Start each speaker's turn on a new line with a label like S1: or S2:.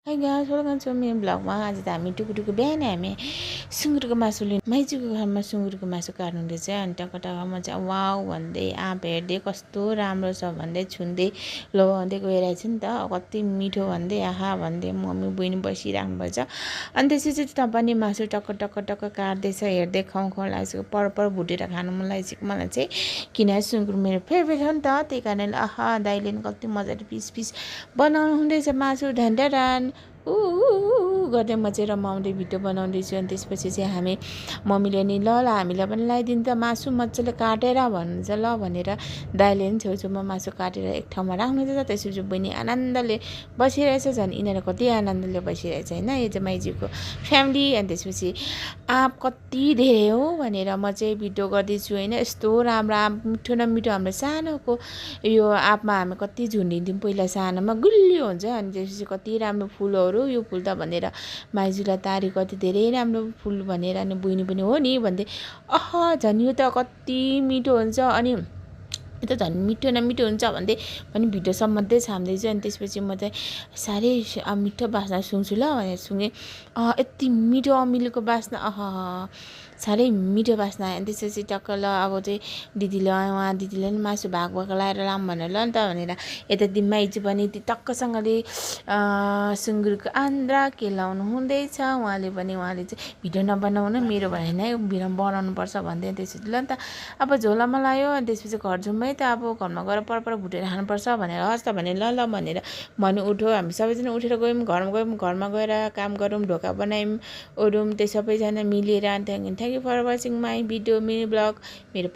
S1: High guys welcome to मेरो ब्लगमा। आज त हामी टुकुटुकु बिहानै हामी सुँगुरको मासु लिनु माइजूको घरमा सुँगुरको मासु काट्नुहुँदैछ। अनि टकटक म चाहिँ वाउ भन्दै आँप हेर्दै कस्तो राम्रो छ भन्दै छुन्दै लगाउँदै गइरहेको छु नि त। कति मिठो भन्दै आहा भन्दै मम्मी बहिनी बसिराख्नु पर्छ। अनि त्यसपछि त पनि मासु टक्क काट्दैछ हेर्दै खाउँ लागेको परपर भुटेर खानु मन लागेको मलाई चाहिँ। किन सुँगुर मेरो फेभरेट हो नि त, त्यही कारणले आहा दाइले कति मजाले पिस बनाउनु हुँदैछ मासु ढान्डारान गर्दै म चाहिँ रमाउँदै भिडियो बनाउँदैछु। अनि त्यसपछि चाहिँ हामी मम्मीले नि ल हामीलाई पनि लगाइदिनु त मासु मजाले काटेर भन्नुहुन्छ। ल भनेर दाइले पनि छेउछेउमा मासु काटेर एक ठाउँमा राख्नुहुन्छ। त्यसपछि बहिनी आनन्दले बसिरहेछ। झन् यिनीहरू कति आनन्दले बसिरहेछ होइन, यो चाहिँ माइजूको फ्यामिली। अनि त्यसपछि आँप कति धेरै हो भनेर म चाहिँ भिडियो गर्दैछु होइन। यस्तो राम्रो आँप मिठो न मिठो, हाम्रो सानोको यो आँपमा हामी कति झुन्डिन्थ्यौँ पहिला सानोमा, गुलियो हुन्छ। अनि त्यसपछि कति राम्रो फुलहरू यो फुल त भनेर माइजूलाई तारी कति धेरै राम्रो फुल भनेर। अनि बहिनी पनि हो नि भन्दै झन् यो त कति मिठो हुन्छ, अनि यो त झन् मिठो न मिठो हुन्छ भन्दै पनि भिडियो सम्बन्धै छाम्दैछु। अनि त्यसपछि म चाहिँ साह्रै मिठो बास्ना सुन्छु ल भनेर सुँगेँ। यति मिठो अमिलोको बास्ना साह्रै मिठो बास्ना। अनि त्यसपछि टक्क ल अब चाहिँ दिदीले दिदीले पनि मासु भाग लाएर लाम भनेर ल नि त भनेर यता माइजू पनि टक्कसँगले सुँगुरको आन्द्रा केलाउनु हुँदैछ। उहाँले चाहिँ भिडियो नबनाउनु मेरो भएन भिडियो बनाउनुपर्छ भन्दै। त्यसपछि ल नि त अब झोलामा लायो। अनि त्यसपछि घर जाउँ है त, अब घरमा गएर परपर भुटेर खानुपर्छ भनेर हस् त भने ल भनेर भन्नु उठ्यो। हामी सबैजना उठेर घरमा गएर काम गरौँ, ढोका बनायौँ ओरौँ, त्यो सबैजना मिलेर। अनि thank you for watching my video mini vlog. मेरो